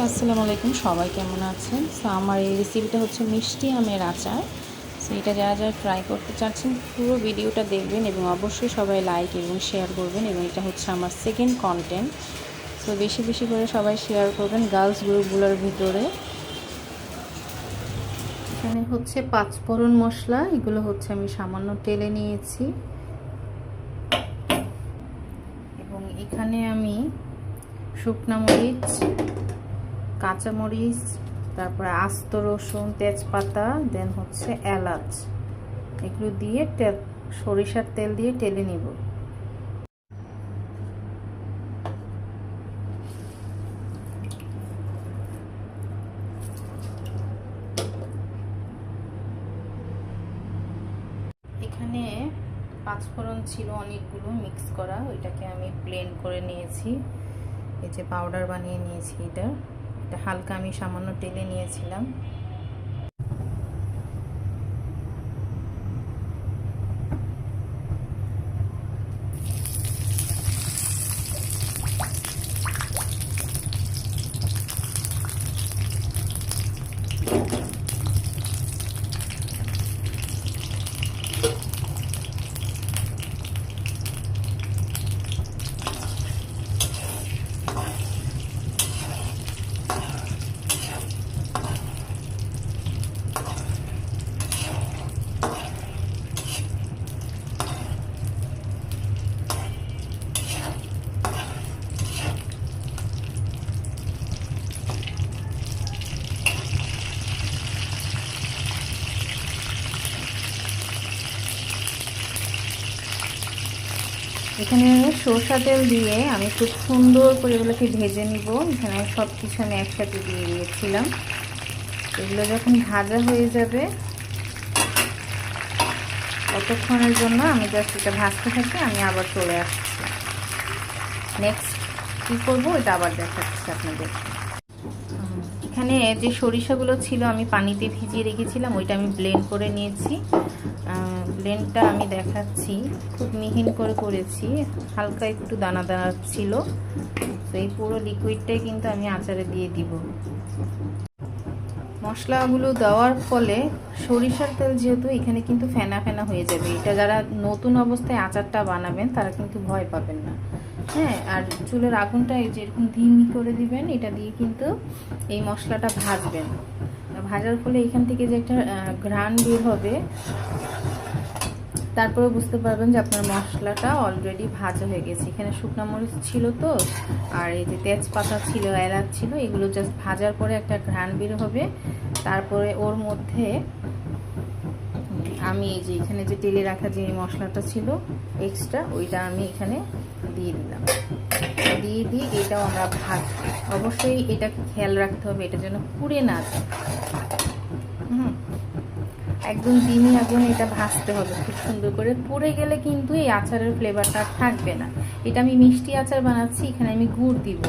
আসসালামু আলাইকুম, সবাই কেমন আছেন? সো আমার এই রেসিপিটা হচ্ছে মিষ্টি আমের আচার। সো এটা যারা যারা ট্রাই করতে চাচ্ছেন পুরো ভিডিওটা দেখবেন এবং অবশ্যই সবাই লাইক এবং শেয়ার করবেন। এবং এটা হচ্ছে আমার সেকেন্ড কন্টেন্ট। সো বেশি বেশি করে সবাই শেয়ার করবেন গার্লস গ্রুপগুলোর ভিতরে। এখানে হচ্ছে 5 ফোড়ন মশলা, এগুলো হচ্ছে আমি সামান্য তেলে নিয়েছি। এবং এখানে আমি শুকনা মরিচ, কাঁচামরিচ, তারপরে আস্ত রসুন, তেজপাতা, দেন হচ্ছে এলাচ, এগুলো দিয়ে সরিষার তেল দিয়ে টেলে নিব। এখানে 5 ফোড়ন ছিল অনেকগুলো মিক্স করা, ওইটাকে আমি ব্লেন্ড করে নিয়েছি। এই যে পাউডার বানিয়ে নিয়েছি, এটা হালকা আমি সামান্য টেলে নিয়েছিলাম। এখানে সরষা তেল দিয়ে আমি খুব সুন্দর করে এগুলোকে ভেজে নিব। এখানে সব কিছু আমি একসাথে দিয়ে দিয়েছিলাম। এগুলো যখন ভাজা হয়ে যাবে ততক্ষণের জন্য আমি জাস্ট এটা ভাজতে থাকি, আমি আবার চলে আসছি। নেক্সট কী করবো এটা আবার দেখাচ্ছি আপনাদের। এখানে যে সরিষাগুলো ছিল আমি পানিতে ভিজিয়ে রেখেছিলাম, ওইটা আমি ব্লেন্ড করে নিয়েছি। ব্লেন্ডটা আমি দেখাচ্ছি, খুব মিহিন করে করেছি, হালকা একটু দানা দানা ছিল। তো এই পুরো লিকুইডটাই কিন্তু আমি আচারে দিয়ে দিব। মশলাগুলো দেওয়ার ফলে সরিষার তেল যেহেতু এখানে কিন্তু ফেনা ফেনা হয়ে যাবে, এটা যারা নতুন অবস্থায় আচারটা বানাবেন তারা কিন্তু ভয় পাবেন না। হ্যাঁ, আর চুলের আগুনটা যেরকম ধিমি করে দিবেন, এটা দিয়ে কিন্তু এই মশলাটা ভাজবেন। ভাজার ফলে এখান থেকে যে একটা ঘ্রাণ বের হবে, তারপরে বুঝতে পারবেন যে আপনার মশলাটা অলরেডি ভাজা হয়ে গেছে। এখানে শুকনো মরিচ ছিল তো, আর এই যে তেজপাতা ছিল, এলাচ ছিল, এগুলো জাস্ট ভাজার পরে একটা ঘ্রাণ বের হবে। তারপরে ওর মধ্যে আমি এই যে এখানে যে তেলে রাখা যে মশলাটা ছিল এক্সট্রা, ওইটা আমি এখানে দিয়ে দিলাম। দিয়ে এটাও আমরা ভাজবো। অবশ্যই এটাকে খেয়াল রাখতে হবে, এটা যেন পুড়ে না যায়। একদম ধিমি আগুনে এটা ভাজতে হবে খুব সুন্দর করে। পুড়ে গেলে কিন্তু এই আচারের ফ্লেভারটা থাকবে না। এটা আমি মিষ্টি আচার বানাচ্ছি, এখানে আমি গুড় দিব।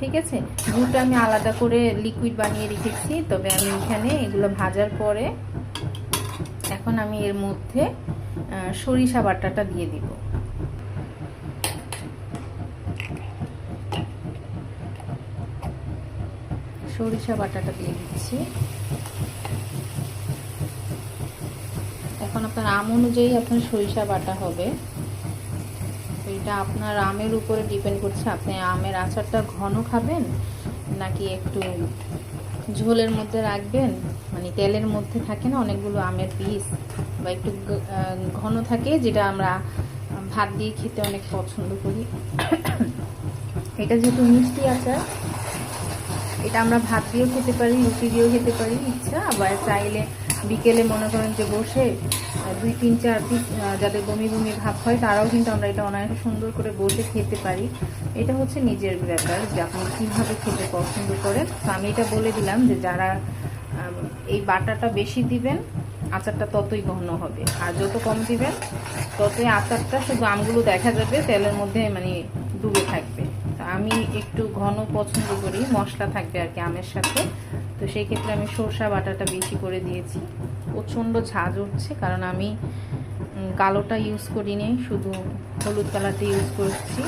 ঠিক আছে, গুড়টা আমি আলাদা করে লিকুইড বানিয়ে রেখেছি। তবে আমি এখানে এগুলো ভাজার পরে এখন আমি এর মধ্যে সরিষা বাটাটা দিয়ে দিব। সরিষা বাটাটা দিয়ে দিচ্ছি। এখন আপনার আম অনুযায়ী আপনার সরিষা বাটা হবে। এটা আপনার আমের উপরে ডিপেন্ড করছে, আপনি আমের আচারটা ঘন খাবেন নাকি একটু ঝোলের মধ্যে রাখবেন। মানে তেলের মধ্যে থাকে না অনেকগুলো আমের পিস, বা একটু ঘন থাকে, যেটা আমরা ভাত দিয়ে খেতে অনেক পছন্দ করি। এটা যেহেতু মিষ্টি আচার, এটা আমরা ভাত দিয়েও খেতে পারি, রুটি দিয়েও খেতে পারি ইচ্ছা। আবার চাইলে বিকেলে মনে করেন যে বসে 2-3-4 পিস যাদের বমি বমি ভাব হয়, তারাও কিন্তু আমরা এটা অনেক সুন্দর করে বসে খেতে পারি। এটা হচ্ছে নিজের ব্যাপার যে আপনি কীভাবে খেতে পছন্দ করেন। তো আমি এটা বলে দিলাম যে যারা এই বাটাটা বেশি দিবেন আচারটা ততই ঘন হবে, আর যত কম দিবেন ততই আচারটা শুধু আমগুলো দেখা যাবে তেলের মধ্যে মানে ডুবে থাকবে। আমি একটু ঘন পছন্দ করি, মশলা থাকবে আর কি আমের সাথে। তো সেই ক্ষেত্রে আমি সরষা বাটাটা বেশি করে দিয়েছি। প্রচণ্ড ঝাঁজ উঠছে, কারণ আমি কালোটা ইউজ করিনি, শুধু হলুদ কালারটা ইউজ করছি।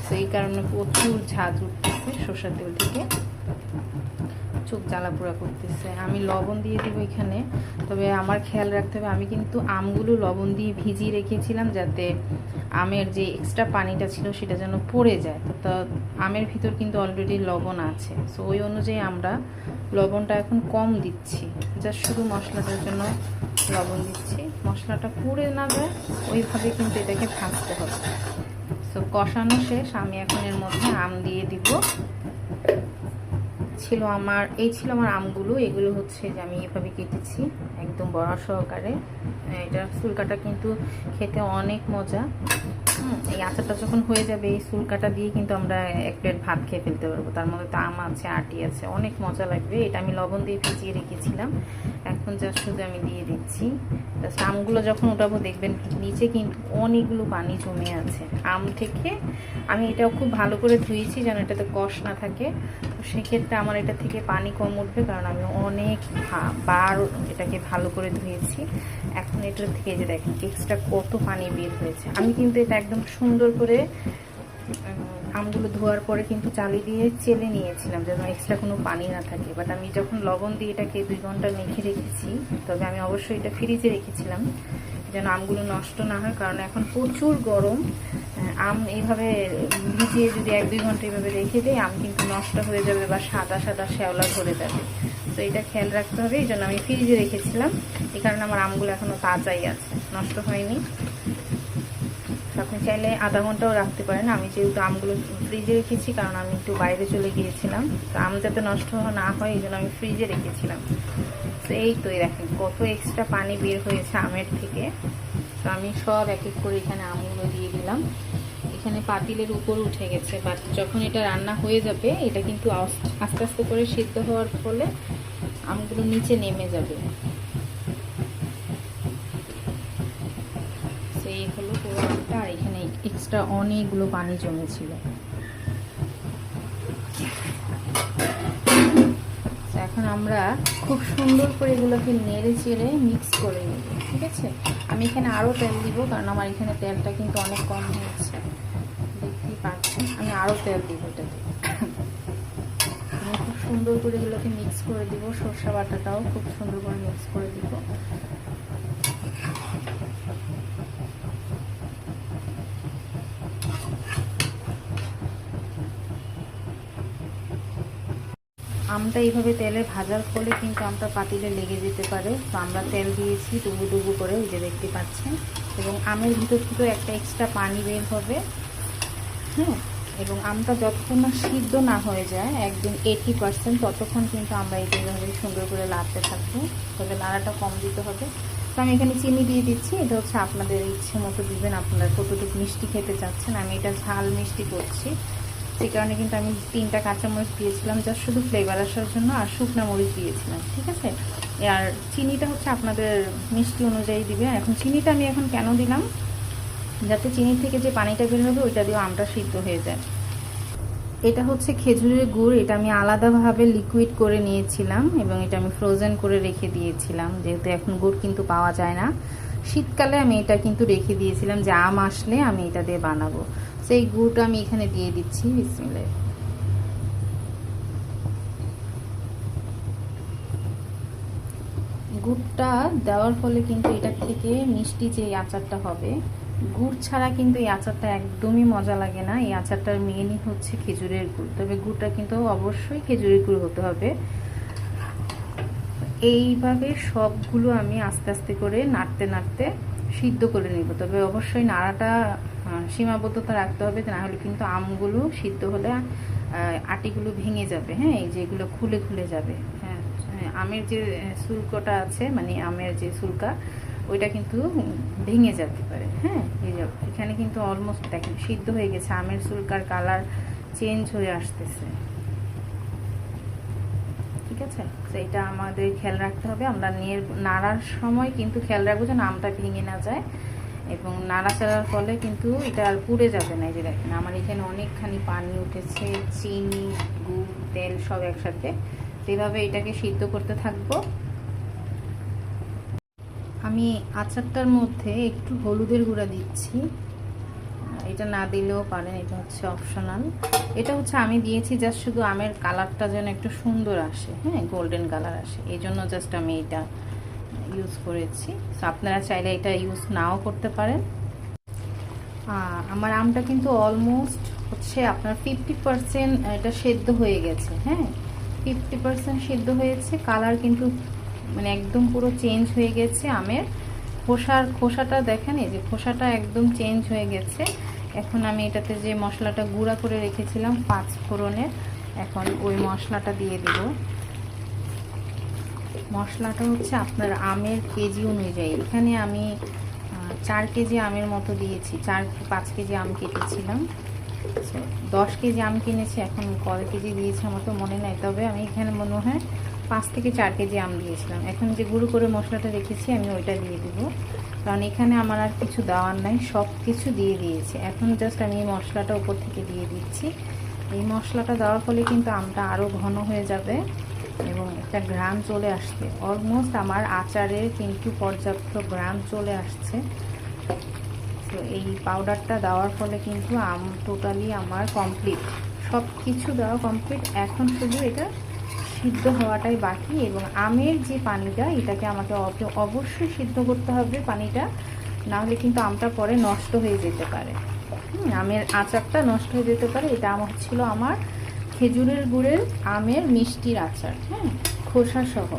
তো এই কারণে প্রচুর ঝাঁজ উঠতেছে সরষার তেল থেকে। চোখ জ্বালাপোড়া করতেছে। আমি লবণ দিয়ে দিব এখানে, তবে আমার খেয়াল রাখতে হবে আমি কিন্তু আমগুলো লবণ দিয়ে ভিজিয়ে রেখেছিলাম যাতে আমের যে এক্সট্রা পানিটা ছিল সেটা যেন পড়ে যায়। তো আমের ভিতর কিন্তু অলরেডি লবণ আছে, সো ওই অনুযায়ী আমরা লবণটা এখন কম দিচ্ছি, জাস্ট শুধু মশলাটার জন্য লবণ দিচ্ছি। মশলাটা পুড়ে না যায় ওইভাবে কিন্তু এটাকে ভাজতে হবে। সো কষানো শেষ, আমি এখন এর মধ্যে আম দিয়ে দিব। এই ছিল আমার আমগুলো। এগুলো হচ্ছে যে আমি এভাবে কেটেছি একদম বড় সহকারে। এটা সুলকাটা কিন্তু খেতে অনেক মজা। এই আচারটা যখন হয়ে যাবে এই সুলকাটা দিয়ে কিন্তু আমরা এক প্লেট ভাত খেয়ে ফেলতে পারবো। তার মধ্যে তো আম আছে, আটি আছে, অনেক মজা লাগবে। এটা আমি লবণ দিয়ে ভিজিয়ে রেখেছিলাম, এখন জাস্ট শুধু আমি দিয়ে দিচ্ছি। আমগুলো যখন উঠাবো দেখবেন নিচে কিন্তু অনেকগুলো পানি জমে আছে আম থেকে। আমি এটাও খুব ভালো করে ধুয়েছি যেন এটাতে কষ না থাকে, তো সেক্ষেত্রে আমার এটা থেকে পানি কম উঠবে, কারণ আমি অনেক বার এটাকে ভালো করে ধুয়েছি। এখন এটার থেকে যে দেখেন এক্সট্রা কত পানি বের হয়েছে। আমি কিন্তু এটা একদম সুন্দর করে আমগুলো ধোয়ার পরে কিন্তু চালি দিয়ে চেলে নিয়েছিলাম যেন এক্সট্রা কোনো পানি না থাকে। বাট আমি যখন লবণ দিয়ে এটাকে 2 ঘন্টা মেখে রেখেছি, তবে আমি অবশ্যই এটা ফ্রিজে রেখেছিলাম যেন আমগুলো নষ্ট না হয়, কারণ এখন প্রচুর গরম। আম এইভাবে ভিজিয়ে যদি 1-2 ঘন্টা এইভাবে রেখে দিই আম কিন্তু নষ্ট হয়ে যাবে বা সাদা সাদা শ্যাওলা ধরে যাবে। তো এটা খেয়াল রাখতে হবে, এই জন্য আমি ফ্রিজে রেখেছিলাম। এই কারণে আমার আমগুলো এখনও তাজাই আছে, নষ্ট হয়নি। আপনি চাইলে আধা ঘন্টাও রাখতে পারেন। আমি যেহেতু আমগুলো ফ্রিজে রেখেছি কারণ আমি একটু বাইরে চলে গিয়েছিলাম, তো আম যাতে নষ্ট না হয় এই জন্য আমি ফ্রিজে রেখেছিলাম। তো এই তো দেখেন কত এক্সট্রা পানি বের হয়েছে আমের থেকে। তো আমি সব এক এক করে এখানে আমগুলো দিয়ে দিলাম। এখানে পাতিলের উপর উঠে গেছে, বাট যখন এটা রান্না হয়ে যাবে এটা কিন্তু আস্তে আস্তে করে সিদ্ধ হওয়ার ফলে আমগুলো নিচে নেমে যাবে। এই হলো পুরো আমটা, আর এখানে এক্সট্রা অনেকগুলো পানি জমেছিল। এখন আমরা খুব সুন্দর করে এগুলোকে নেড়ে চেড়ে মিক্স করে নেব, ঠিক আছে। আমি এখানে আরও তেল দিব, কারণ আমার এখানে তেলটা কিন্তু অনেক কম হয়েছে, দেখতেই পাচ্ছেন। আমি আরও তেল দিব এটাতে। আমি খুব সুন্দর করে এগুলোকে মিক্স করে দিব, সরষে বাটাটাও খুব সুন্দর করে মিক্স করে দিব। আমটা এইভাবে তেলে ভাজার ফলে কিন্তু আমটা পাতিলে লেগে যেতে পারে, তো আমরা তেল দিয়েছি ডুবু ডুবু করে, ওই যে দেখতে পাচ্ছেন। এবং আমের ভিতর থেকে একটা এক্সট্রা পানি বের হবে, হ্যাঁ। এবং আমটা যতক্ষণ না সিদ্ধ না হয়ে যায় একদম 80%, ততক্ষণ কিন্তু আমরা এইভাবে সুন্দর করে নাড়তে থাকবো, তবে নাড়াটা কম দিতে হবে। তো আমি এখানে চিনি দিয়ে দিচ্ছি, এটা হচ্ছে আপনাদের ইচ্ছে মতো দিবেন, আপনারা কতটুকু মিষ্টি খেতে চাচ্ছেন। আমি এটা ঝাল মিষ্টি করছি, সেই কারণে কিন্তু আমি 3টা কাঁচামরিচ দিয়েছিলাম জাস্ট শুধু ফ্লেভার আসার জন্য, আর শুকনো মরিচ দিয়েছিলাম, ঠিক আছে। আর চিনিটা হচ্ছে আপনাদের মিষ্টি অনুযায়ী দিবে। এখন চিনিটা আমি এখন কেন দিলাম, যাতে চিনির থেকে যে পানিটা বের হবে ওইটা দিয়ে আমটা সিদ্ধ হয়ে যায়। এটা হচ্ছে খেজুরের গুড়, এটা আমি আলাদাভাবে লিকুইড করে নিয়েছিলাম এবং এটা আমি ফ্রোজেন করে রেখে দিয়েছিলাম, যেহেতু এখন গুড় কিন্তু পাওয়া যায় না। শীতকালে আমি এটা কিন্তু রেখে দিয়েছিলাম যে আম আসলে আমি এটা দিয়ে বানাবো। সেই গুড়টা আমি এখানে দিয়ে দিচ্ছি, বিসমিল্লাহ। গুড়টা দেওয়ার ফলে কিন্তু এটা থেকে মিষ্টি যে আচারটা হবে, গুড় ছাড়া কিন্তু এই আচারটা একদমই মজা লাগে না। এই আচারটার মেনই হচ্ছে খেজুরের গুড়, তবে গুড়টা কিন্তু অবশ্যই খেজুরের গুড় হতে হবে। এইভাবে সবগুলো আমি আস্তে আস্তে করে নাড়তে নাড়তে সিদ্ধ করে নিব, তবে অবশ্যই নাড়াটা সীমাবদ্ধতা রাখতে হবে, না হলে কিন্তু আমগুলো সিদ্ধ হলে আটিগুলো ভেঙে যাবে, হ্যাঁ, এই যেগুলো খুলে খুলে যাবে। হ্যাঁ, আমের যে শুল্কটা আছে, মানে আমের যে শুল্কা, ওইটা কিন্তু ভেঙে যেতে পারে। হ্যাঁ, এখানে কিন্তু অলমোস্ট দেখেন সিদ্ধ হয়ে গেছে, আমের শুল্কার কালার চেঞ্জ হয়ে আসতেছে, ঠিক আছে। সেইটা আমাদের খেয়াল রাখতে হবে। আমরা নাড়ার সময় কিন্তু খেয়াল রাখবো যেন আমটা ভেঙে না যায়, এবং নাড়াচাড়ার ফলে কিন্তু এটা আর পুড়ে যাবে না। এই যে দেখেন আমার এখানে অনেকখানি পানি উঠেছে, চিনি, গুড়, তেল সব একসাথে। এভাবে এটাকে সিদ্ধ করতে থাকবো। আমি আচারটার মধ্যে একটু হলুদের গুঁড়া দিচ্ছি, এটা না দিলেও পারেন, এটা হচ্ছে অপশনাল। এটা হচ্ছে আমি দিয়েছি জাস্ট শুধু আমের কালারটা যেন একটু সুন্দর আসে, হ্যাঁ, গোল্ডেন কালার আসে, এই জন্য জাস্ট আমি এটা ইউজ করেছি। তো আপনারা চাইলে এটা ইউজ নাও করতে পারেন। আমার আমটা কিন্তু অলমোস্ট হচ্ছে আপনার 50% এটা সেদ্ধ হয়ে গেছে, হ্যাঁ, 50% সেদ্ধ হয়েছে। কালার কিন্তু মানে একদম পুরো চেঞ্জ হয়ে গেছে আমের। খোসাটা দেখেন, এই যে খোসাটা একদম চেঞ্জ হয়ে গেছে। এখন আমি এটাতে যে মশলাটা গুঁড়া করে রেখেছিলাম 5 ফোড়নের, এখন ওই মশলাটা দিয়ে দেব। মশলাটা হচ্ছে আপনার আমের কেজি অনুযায়ী। এখানে আমি 4 কেজি আমের মতো দিয়েছি, 4-5 কেজি আম কেটেছিলাম। 10 কেজি আম কিনেছি, এখন কয় কেজি দিয়েছি আমার তো মনে নাই, তবে আমি এখানে মনে হয় 5 থেকে 4 কেজি আম দিয়েছিলাম। এখন যে গুঁড়ো করে মশলাটা রেখেছি আমি ওইটা দিয়ে দেবো, কারণ এখানে আমার আর কিছু দেওয়ার নাই, সব কিছু দিয়ে দিয়েছি। এখন জাস্ট আমি এই মশলাটা উপর থেকে দিয়ে দিচ্ছি। এই মশলাটা দেওয়ার ফলে কিন্তু আমটা আরও ঘন হয়ে যাবে এবং একটা ঘ্রাণ চলে আসছে। অলমোস্ট আমার আচারের কিন্তু পর্যাপ্ত ঘ্রাণ চলে আসছে। তো এই পাউডারটা দেওয়ার ফলে কিন্তু আম টোটালি আমার কমপ্লিট, সব কিছু দেওয়া কমপ্লিট। এখন শুধু এটা সিদ্ধ হওয়াটাই বাকি, এবং আমের যে পানিটা এটাকে আমাকে অবশ্যই সিদ্ধ করতে হবে পানিটা, না হলে কিন্তু আমটা পরে নষ্ট হয়ে যেতে পারে, আমের আচারটা নষ্ট হয়ে যেতে পারে। এটা আমার ছিল আমার খেজুরের গুড়ের আমের মিষ্টির আচার, হ্যাঁ, খোসা সহ।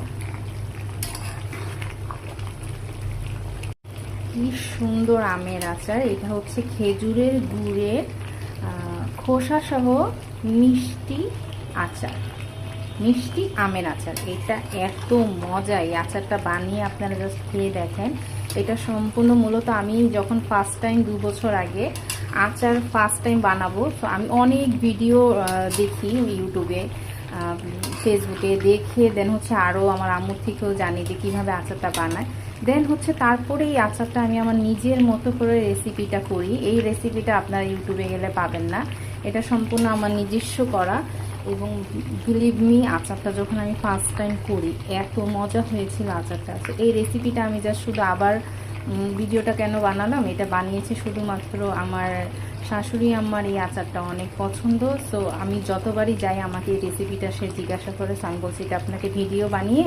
কি সুন্দর আমের আচার! এটা হচ্ছে খেজুরের গুড়ের খোসা সহ মিষ্টি আচার, মিষ্টি আমের আচার। এটা এত মজা! এই আচারটা বানিয়ে আপনারা জাস্ট খেয়ে দেখেন। এটা সম্পূর্ণ মূলত আমি যখন ফার্স্ট টাইম 2 বছর আগে আচার ফার্স্ট টাইম বানাবো, তো আমি অনেক ভিডিও দেখি ইউটিউবে, ফেসবুকে, দেখে দেন হচ্ছে আরও আমার আম্মুর থেকেও জানি যে কীভাবে আচারটা বানায়। দেন হচ্ছে তারপরে এই আচারটা আমি আমার নিজের মতো করে রেসিপিটা করি। এই রেসিপিটা আপনারা ইউটিউবে গেলে পাবেন না, এটা সম্পূর্ণ আমার নিজস্ব করা। এবং বিলিভ মি, আচারটা যখন আমি ফার্স্ট টাইম করি এত মজা হয়েছিল আচারটা। তো এই রেসিপিটা আমি জাস্ট শুধু আবার ভিডিওটা কেন বানালাম, এটা বানিয়েছি শুধুমাত্র আমার শাশুড়ি আম্মার এই আচারটা অনেক পছন্দ। সো আমি যতবারই যাই আমাকে এই রেসিপিটা সে জিজ্ঞাসা করে, সো আমি বলছি এটা আপনাকে ভিডিও বানিয়ে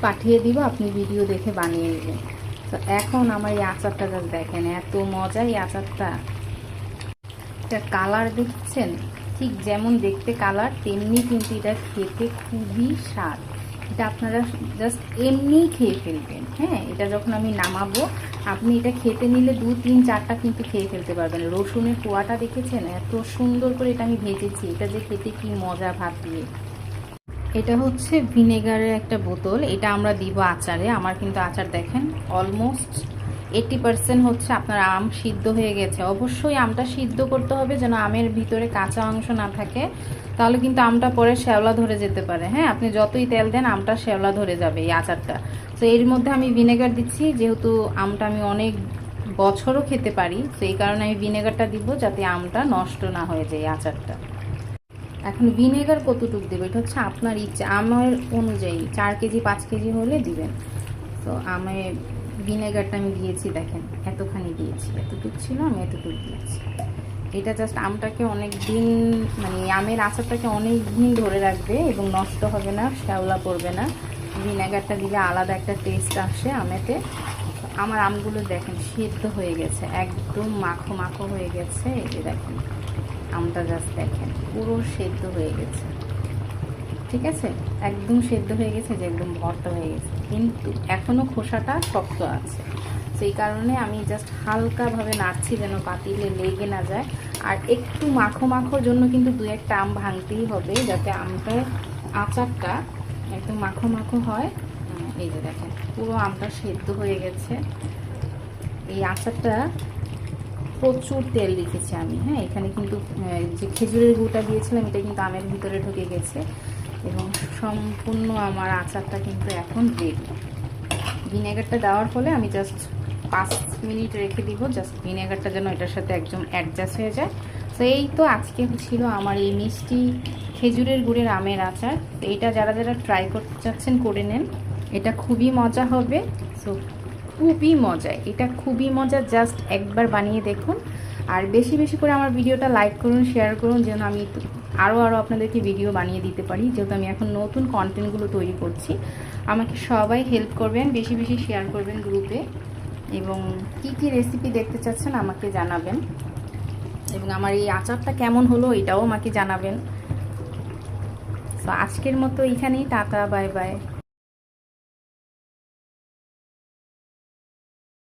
পাঠিয়ে দিব, আপনি ভিডিও দেখে বানিয়ে নেবেন। তো এখন আমার এই আচারটা জাস্ট দেখেন, এত মজা এই আচারটা। এটা কালার দেখছেন, ঠিক যেমন দেখতে কালার তেমনি কিন্তু এটা খেতে খুবই স্বাদ। এটা আপনারা জাস্ট এমনি খেয়ে ফেলবেন, হ্যাঁ। এটা যখন আমি নামাবো আপনি এটা খেতে নিলে 2-3-4টা কিন্তু খেয়ে ফেলতে পারবেন। রসুনের কোয়াটা দেখেছেন, এত সুন্দর করে এটা আমি ভেজেছি, এটা যে খেতে কি মজা ভাত দিয়ে। এটা হচ্ছে ভিনেগারের একটা বোতল, এটা আমরা দিব আচারে। আমার কিন্তু আচার দেখেন অলমোস্ট 80% হচ্ছে আপনার আম সিদ্ধ হয়ে গেছে। অবশ্যই আমটা সিদ্ধ করতে হবে যেন আমের ভিতরে কাঁচা অংশ না থাকে, তাহলে কিন্তু আমটা পরে শ্যাওলা ধরে যেতে পারে, হ্যাঁ। আপনি যতই তেল দেন আমটা শ্যাওলা ধরে যাবে এই আচারটা। তো এর মধ্যে আমি ভিনেগার দিচ্ছি, যেহেতু আমটা আমি অনেক বছরও খেতে পারি, তো এই কারণে আমি ভিনেগারটা দিব যাতে আমটা নষ্ট না হয়ে যায় আচারটা। এখন ভিনেগার কতটুকু দেবে এটা হচ্ছে আপনার ইচ্ছা, আমার অনুযায়ী 4 কেজি 5 কেজি হলে দিবেন। তো আমি ভিনেগারটা আমি দিয়েছি, দেখেন এতখানি দিয়েছি, এতটুকু ছিল আমি এতটুকু দিয়েছি। এটা জাস্ট আমটাকে অনেক দিন, মানে আমের আচারটাকে অনেক দিন ধরে রাখবে এবং নষ্ট হবে না, শ্যাওলা পড়বে না। ভিনেগারটা দিলে আলাদা একটা টেস্ট আসে আমেতে। আমার আমগুলো দেখেন সেদ্ধ হয়ে গেছে, একদম মাখো মাখো হয়ে গেছে। এই যে দেখেন আমটা জাস্ট দেখেন পুরো সেদ্ধ হয়ে গেছে, ঠিক আছে, একদম সেদ্ধ হয়ে গেছে, যে একদম ভর্তা হয়ে গেছে, কিন্তু এখনও খোসাটা শক্ত আছে। সেই কারণে আমি জাস্ট হালকাভাবে নাড়ছি যেন পাতিলে লেগে না যায়। আর একটু মাখো মাখোর জন্য কিন্তু 2-1টা আম ভাঙতেই হবে, যাতে আমটার আচারটা একদম মাখো মাখো হয়। এই যে দেখেন পুরো আমটা সেদ্ধ হয়ে গেছে। এই আচারটা প্রচুর তেল রেখেছি আমি, হ্যাঁ। এখানে কিন্তু যে খেজুরের গুঁড়টা দিয়েছিলাম এটা কিন্তু আমের ভিতরে ঢুকে গেছে, এবং সম্পূর্ণ আমার আচারটা কিন্তু এখন রেডি। ভিনেগারটা দেওয়ার ফলে আমি জাস্ট 5 মিনিট রেখে দিব, জাস্ট ভিনেগারটা যেন এটার সাথে একদম অ্যাডজাস্ট হয়ে যায়। তো এই তো আজকে ছিল আমার এই মিষ্টি খেজুরের গুড়ের আমের আচার। তো এটা যারা যারা ট্রাই করতে চাচ্ছেন করে নেন, এটা খুবই মজা হবে। সো খুবই মজা, এটা খুবই মজা, জাস্ট একবার বানিয়ে দেখুন। আর বেশি বেশি করে আমার ভিডিওটা লাইক করুন, শেয়ার করুন, যেন আমি আরও আপনাদেরকে ভিডিও বানিয়ে দিতে পারি। যেহেতু আমি এখন নতুন কন্টেন্টগুলো তৈরি করছি, আমাকে সবাই হেল্প করবেন, বেশি বেশি শেয়ার করবেন গ্রুপে, এবং কি কি রেসিপি দেখতে চাচ্ছেন আমাকে জানাবেন, এবং আমার এই আচারটা কেমন হলো এটাও আমাকে জানাবেন। তো আজকের মতো এখানেই, টাটা, বাই বাই।